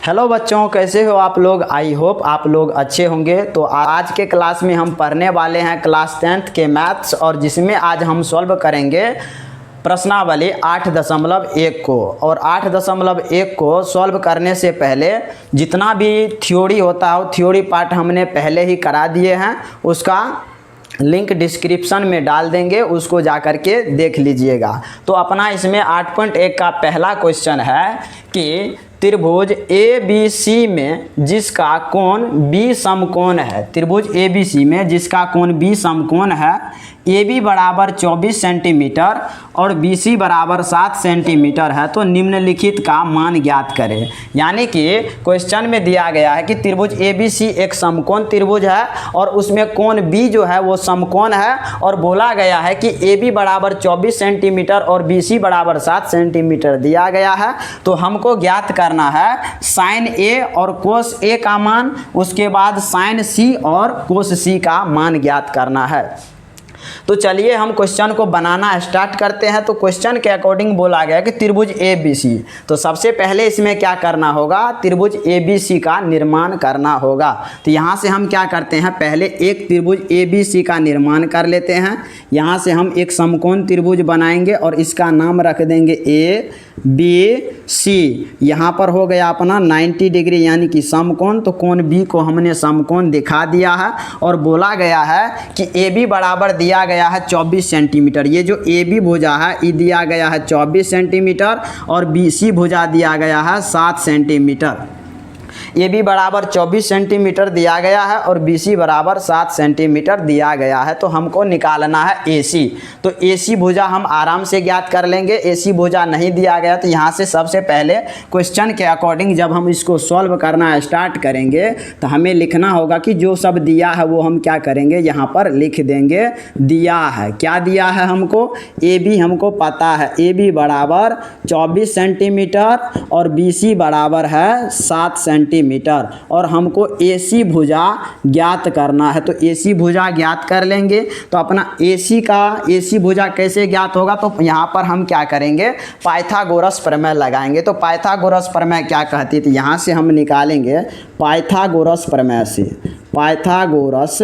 Hello बच्चों, कैसे हो आप लोग। आई होप आप लोग अच्छे होंगे। तो आज के क्लास में हम पढ़ने वाले हैं क्लास 10th के मैथ्स, और जिसमें आज हम सॉल्व करेंगे प्रश्नावली 8.1 को। और 8.1 को सॉल्व करने से पहले जितना भी थ्योरी होता है वो थ्योरी पार्ट हमने पहले ही करा दिए हैं, उसका लिंक डिस्क्रिप्शन में डाल देंगे, उसको जा कर के देख लीजिएगा। तो अपना इसमें 8.1 का पहला क्वेश्चन है कि त्रिभुज ए बी सी में जिसका कोण बी समकोण है। त्रिभुज ए बी सी में जिसका कोण बी समकोण है, ए बी बराबर 24 सेंटीमीटर और बी सी बराबर 7 सेंटीमीटर है, तो निम्नलिखित का मान ज्ञात करें। यानी कि क्वेश्चन में दिया गया है कि त्रिभुज ए बी सी एक समकोण त्रिभुज है और उसमें कोण बी जो है वो समकोण है, और बोला गया है कि ए बी बराबर 24 सेंटीमीटर और बी सी बराबर 7 सेंटीमीटर दिया गया है। तो हमको ज्ञात करना है साइन ए और कोस ए का मान, उसके बाद साइन सी और कोस सी का मान ज्ञात करना है। तो चलिए हम क्वेश्चन को बनाना स्टार्ट करते हैं। तो क्वेश्चन के अकॉर्डिंग बोला गया कि त्रिभुज ए बी सी, तो सबसे पहले इसमें क्या करना होगा, त्रिभुज ए बी सी का निर्माण करना होगा। तो यहाँ से हम क्या करते हैं, पहले एक त्रिभुज ए बी सी का निर्माण कर लेते हैं। यहाँ से हम एक समकोण त्रिभुज बनाएंगे और इसका नाम रख देंगे ए बी सी। यहाँ पर हो गया अपना 90 डिग्री यानी कि समकोण, तो कोण बी को हमने समकोण दिखा दिया है। और बोला गया है कि ए बी बराबर दिया गया है 24 सेंटीमीटर। ये जो ए बी भुजा है ये दिया गया है 24 सेंटीमीटर और बी सी भुजा दिया गया है 7 सेंटीमीटर। ए बी बराबर 24 सेंटीमीटर दिया गया है और बी सी बराबर 7 सेंटीमीटर दिया गया है। तो हमको निकालना है ए सी। तो ए सी भुजा हम आराम से ज्ञात कर लेंगे। ए सी भुजा नहीं दिया गया तो यहाँ से सबसे पहले क्वेश्चन के अकॉर्डिंग जब हम इसको सॉल्व करना स्टार्ट करेंगे तो हमें लिखना होगा कि जो सब दिया है वो हम क्या करेंगे, यहाँ पर लिख देंगे। दिया है, क्या दिया है हमको, ए बी हमको पता है, ए बी बराबर 24 सेंटीमीटर और बी सी बराबर है 7 सेंटीमीटर, और हमको AC भुजा ज्ञात करना है। तो AC भुजा ज्ञात कर लेंगे। तो अपना AC भुजा कैसे ज्ञात होगा, तो यहाँ पर हम क्या करेंगे, पाइथागोरस प्रमेय लगाएंगे। तो पाइथागोरस प्रमेय क्या कहती है, तो यहाँ से हम निकालेंगे पाइथागोरस प्रमेय से। पाइथागोरस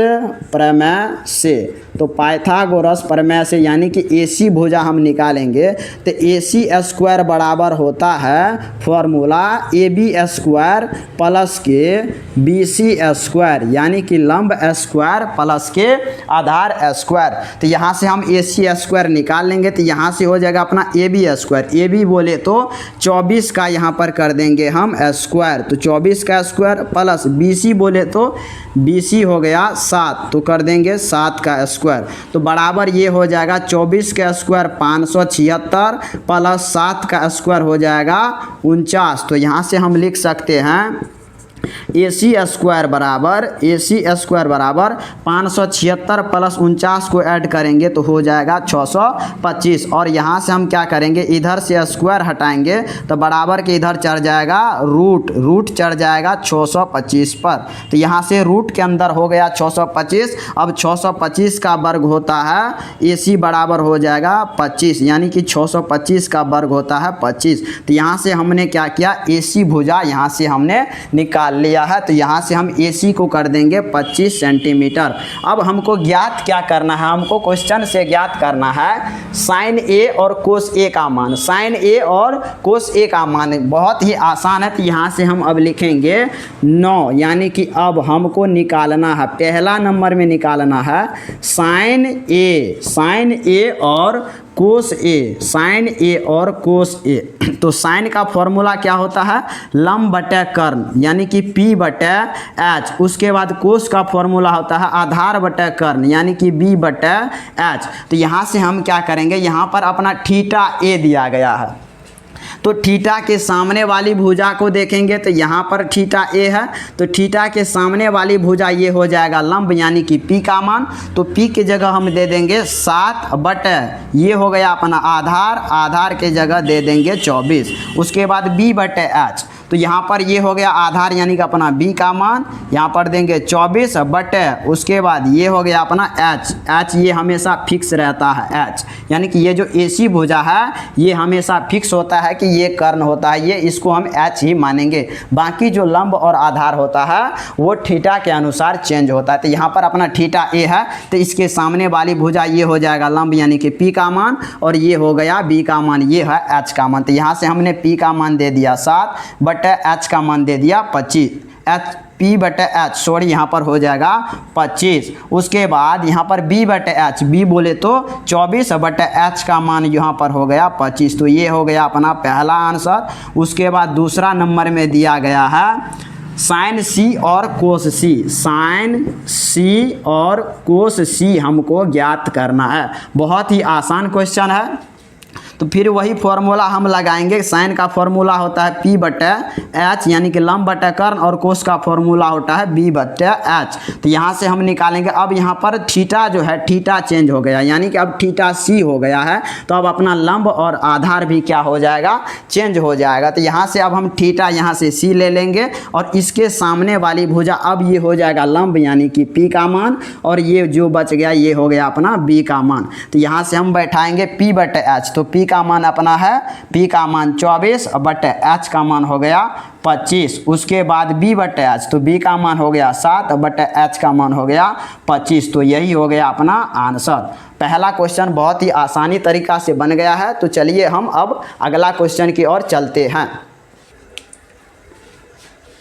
प्रमेय से, तो पाइथागोरस प्रमेय से यानी कि AC भुजा हम निकालेंगे तो AC स्क्वायर बराबर होता है फॉर्मूला AB स्क्वायर प्लस के BC स्क्वायर, यानी कि लंब स्क्वायर प्लस के आधार स्क्वायर। तो यहाँ से हम AC स्क्वायर निकाल लेंगे। तो यहाँ से हो जाएगा अपना AB स्क्वायर। AB बोले तो 24 का यहाँ पर कर देंगे हम स्क्वायर, तो 24 का स्क्वायर प्लस BC बोले तो BC हो गया 7, तो कर देंगे 7 का स्क्वायर। तो बराबर ये हो जाएगा 24 का स्क्वायर 576 प्लस 7 का स्क्वायर हो जाएगा 49। तो यहाँ से हम लिख सकते हैं AC स्क्वायर बराबर 576 प्लस 49 को ऐड करेंगे तो हो जाएगा 625। और यहाँ से हम क्या करेंगे, इधर से स्क्वायर हटाएंगे तो बराबर के इधर चढ़ जाएगा रूट चढ़ जाएगा 625 पर। तो यहाँ से रूट के अंदर हो गया 625। अब 625 का वर्ग होता है AC बराबर हो जाएगा 25, यानी कि 625 का वर्ग होता है 25। तो यहाँ से हमने क्या किया, AC भुजा यहाँ से हमने निकाल लिया है। तो यहाँ से हम AC को कर देंगे 25 सेंटीमीटर। अब हमको ज्ञात क्या करना है, हमको क्वेश्चन से ज्ञात करना है साइन A और कोस A का मान। साइन A और कोस A का मान बहुत ही आसान है। तो यहाँ से हम अब लिखेंगे 9, यानी कि अब हमको निकालना है, पहला नंबर में निकालना है साइन A और कोस ए, साइन ए और कोस ए। तो साइन का फॉर्मूला क्या होता है, लंब बटे कर्ण, यानी कि P बटे H। उसके बाद कोस का फॉर्मूला होता है आधार बटे कर्ण, यानी कि B बटे H। तो यहाँ से हम क्या करेंगे, यहाँ पर अपना थीटा A दिया गया है, तो थीटा के सामने वाली भुजा को देखेंगे तो यहाँ पर थीटा A है, तो थीटा के सामने वाली भुजा ये हो जाएगा लंब, यानी कि P का मान। तो P की जगह हम दे देंगे 7 बटे, ये हो गया अपना आधार के जगह दे देंगे 24। उसके बाद B बटे H, तो यहाँ पर ये हो गया आधार यानी कि अपना b का मान, यहाँ पर देंगे 24 बटे उसके बाद ये हो गया अपना h ये हमेशा फिक्स रहता है h, यानी कि ये जो AC भुजा है ये हमेशा फिक्स होता है कि ये कर्ण होता है, ये इसको हम h ही मानेंगे। बाकी जो लंब और आधार होता है वो थीटा के अनुसार चेंज होता है। तो यहाँ पर अपना थीटा a है तो इसके सामने वाली भुजा ये हो जाएगा लंब यानी कि p का मान, और ये हो गया b का मान, ये है h का मान। तो यहाँ से हमने p का मान दे दिया 7 बटे h का मान दे दिया 25, p बटे h सॉरी यहाँ पर हो जाएगा 25। उसके बाद यहाँ पर b बटे h, b बोले तो 24 बटे h का मान यहाँ पर हो गया 25। तो ये हो गया अपना पहला आंसर। उसके बाद दूसरा नंबर में दिया गया है साइन सी और कोस सी, साइन सी और कोस सी हमको ज्ञात करना है। बहुत ही आसान क्वेश्चन है। तो फिर वही फॉर्मूला हम लगाएंगे, साइन का फॉर्मूला होता है p बटे h यानी कि लंब बटे कर्ण, और कोस का फॉर्मूला होता है b बटे h। तो यहाँ से हम निकालेंगे। अब यहाँ पर थीटा जो है थीटा चेंज हो गया यानी कि अब थीटा c हो गया है, तो अब अपना लंब और आधार भी क्या हो जाएगा, चेंज हो जाएगा। तो यहाँ से अब हम थीटा यहाँ से c ले लेंगे और इसके सामने वाली भुजा अब ये हो जाएगा लंब यानी कि p का मान, और ये जो बच गया ये हो गया अपना b का मान। तो यहाँ से हम बैठाएंगे p बटे h, तो p का मान अपना है, p का मान 24 बटे h का मान हो गया 25। उसके बाद b बटे h, तो b का मान हो गया 7 बटे h का मान हो गया 25। तो यही हो गया अपना आंसर। पहला क्वेश्चन बहुत ही आसानी तरीका से बन गया है। तो चलिए हम अब अगला क्वेश्चन की ओर चलते हैं।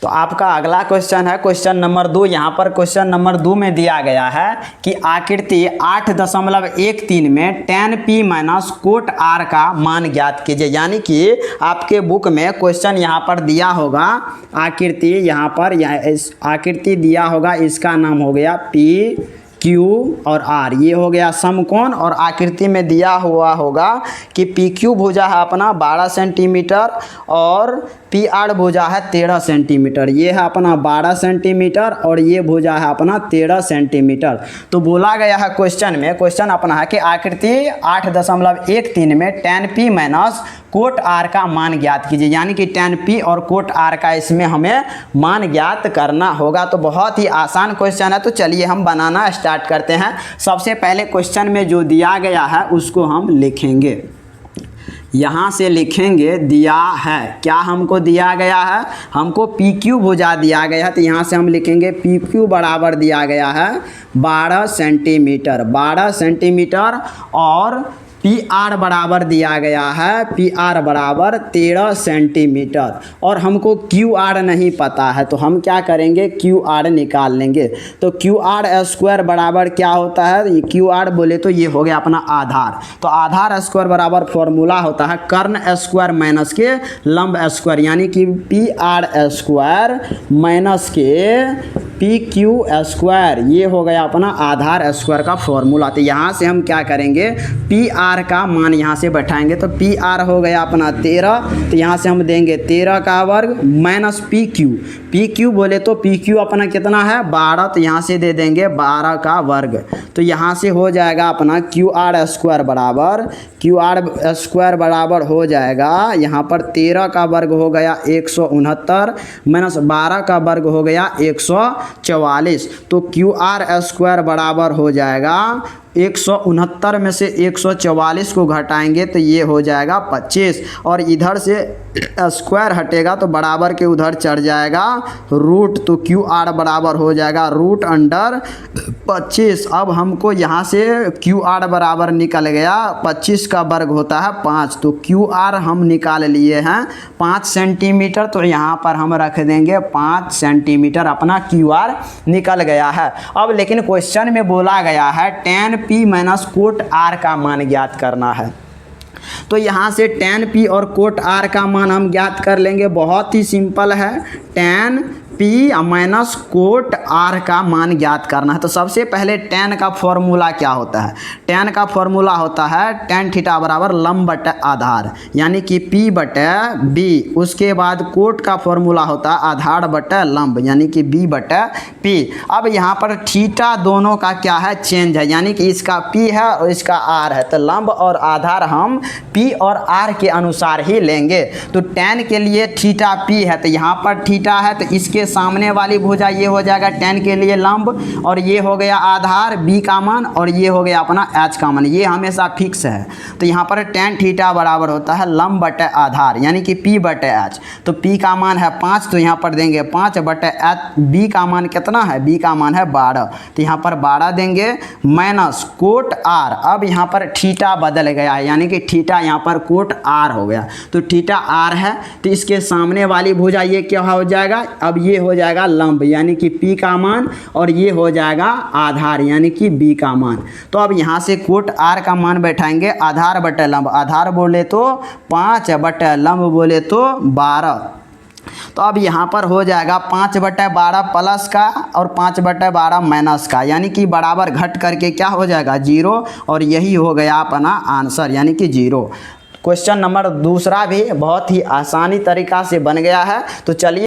तो आपका अगला क्वेश्चन है क्वेश्चन नंबर 2। यहाँ पर क्वेश्चन नंबर 2 में दिया गया है कि आकृति 8.13 में tan p minus cot r का मान ज्ञात कीजिए। यानी कि आपके बुक में क्वेश्चन यहाँ पर दिया होगा आकृति, यहाँ पर इस आकृति दिया होगा, इसका नाम हो गया p Q और R, ये हो गया समकोण, और आकृति में दिया हुआ होगा कि PQ भुजा है अपना 12 सेंटीमीटर और PR भुजा है 13 सेंटीमीटर। ये है अपना 12 सेंटीमीटर और ये भुजा है अपना 13 सेंटीमीटर। तो बोला गया है क्वेश्चन में, क्वेश्चन अपना है कि आकृति 8.13 में tan P minus cot R का मान ज्ञात कीजिए। यानी कि tan P और कोट R का इसमें हमें मान ज्ञात करना होगा। तो बहुत ही आसान क्वेश्चन है। तो चलिए हम बनाना स्टार्ट करते हैं। सबसे पहले क्वेश्चन में जो दिया गया है उसको हम लिखेंगे। यहाँ से लिखेंगे दिया है, क्या हमको दिया गया है, हमको PQ भुजा दिया गया है। तो यहाँ से हम लिखेंगे PQ बराबर दिया गया है 12 सेंटीमीटर और PR बराबर दिया गया है, PR बराबर 13 सेंटीमीटर, और हमको QR नहीं पता है। तो हम क्या करेंगे, QR निकाल लेंगे। तो QR स्क्वायर बराबर क्या होता है, QR बोले तो ये हो गया अपना आधार। तो आधार स्क्वायर बराबर फॉर्मूला होता है कर्ण स्क्वायर माइनस के लंब स्क्वायर, यानी कि PR स्क्वायर माइनस के PQ स्क्वायर, ये हो गया अपना आधार स्क्वायर का फॉर्मूला। तो यहाँ से हम क्या करेंगे, PR का मान यहाँ से बैठाएंगे। तो PR हो गया अपना 13, तो यहाँ से हम देंगे 13 का वर्ग माइनस PQ बोले तो PQ अपना कितना है 12, तो यहाँ से दे देंगे 12 का वर्ग। तो यहाँ से हो जाएगा अपना QR स्क्वायर बराबर हो जाएगा, यहाँ पर 13 का वर्ग हो गया 169 माइनस 12 का वर्ग हो गया 144। तो QR स्क्वायर बराबर हो जाएगा 169 में से 144 को घटाएंगे तो ये हो जाएगा 25, और इधर से स्क्वायर हटेगा तो बराबर के उधर चढ़ जाएगा रूट। तो QR बराबर हो जाएगा रूट अंडर 25। अब हमको यहाँ से QR बराबर निकल गया, 25 का वर्ग होता है 5। तो QR हम निकाल लिए हैं 5 सेंटीमीटर, तो यहाँ पर हम रख देंगे 5 सेंटीमीटर, अपना QR निकल गया है। अब लेकिन क्वेश्चन में बोला गया है tan P minus cot R का मान ज्ञात करना है। तो यहाँ से tan P और कोट R का मान हम ज्ञात कर लेंगे। बहुत ही सिंपल है, tan P minus cot R का मान ज्ञात करना है। तो सबसे पहले tan का फॉर्मूला क्या होता है? tan का फॉर्मूला होता है tan थीटा बराबर लंब बटे आधार, यानी कि P बटे B। उसके बाद कोट का फॉर्मूला होता है आधार बटे लंब, यानी कि B बटे P। अब यहाँ पर थीटा दोनों का क्या है? चेंज है, यानी कि इसका P है और इसका R है। तो लंब और आधार हम P और R के अनुसार ही लेंगे। तो tan के लिए थीटा P है, तो यहाँ पर थीटा है, तो इसके सामने वाली भुजा ये हो जाएगा tan के लिए लंब, और ये हो गया आधार B का मान, और ये हो गया अपना H का मान। ये हमेशा फिक्स है। तो यहाँ पर tan थीटा बराबर होता है लंब बटे आधार, यानी कि P बटे H। तो P का मान है 5, तो यहाँ पर देंगे 5 बटे H। B का मान कितना है? B का मान है 12, तो यहाँ पर 12 देंगे माइनस कोट R। अब यहाँ पर थीटा बदल गया है, यानी कि थीटा यहाँ पर कोट R हो गया। तो थीटा R है, तो इसके सामने वाली भुजा ये क्या हो जाएगा? अब ये हो जाएगा लंब, यानी कि P का मान, और ये हो जाएगा आधार, यानी कि B का मान। तो अब यहाँ से कोट R का मान बैठाएंगे आधार बटे लंब। आधार बोले तो 5 बटे लंब बोले तो 12। तो अब यहाँ पर हो जाएगा 5 बटे 12 प्लस का और 5 बटे 12 माइनस का, यानी कि बराबर घट करके क्या हो जाएगा? 0। और यही हो गया अपना आंसर, यानी कि 0। क्वेश्चन नंबर दूसरा भी बहुत ही आसानी तरीका से बन गया है। तो चलिए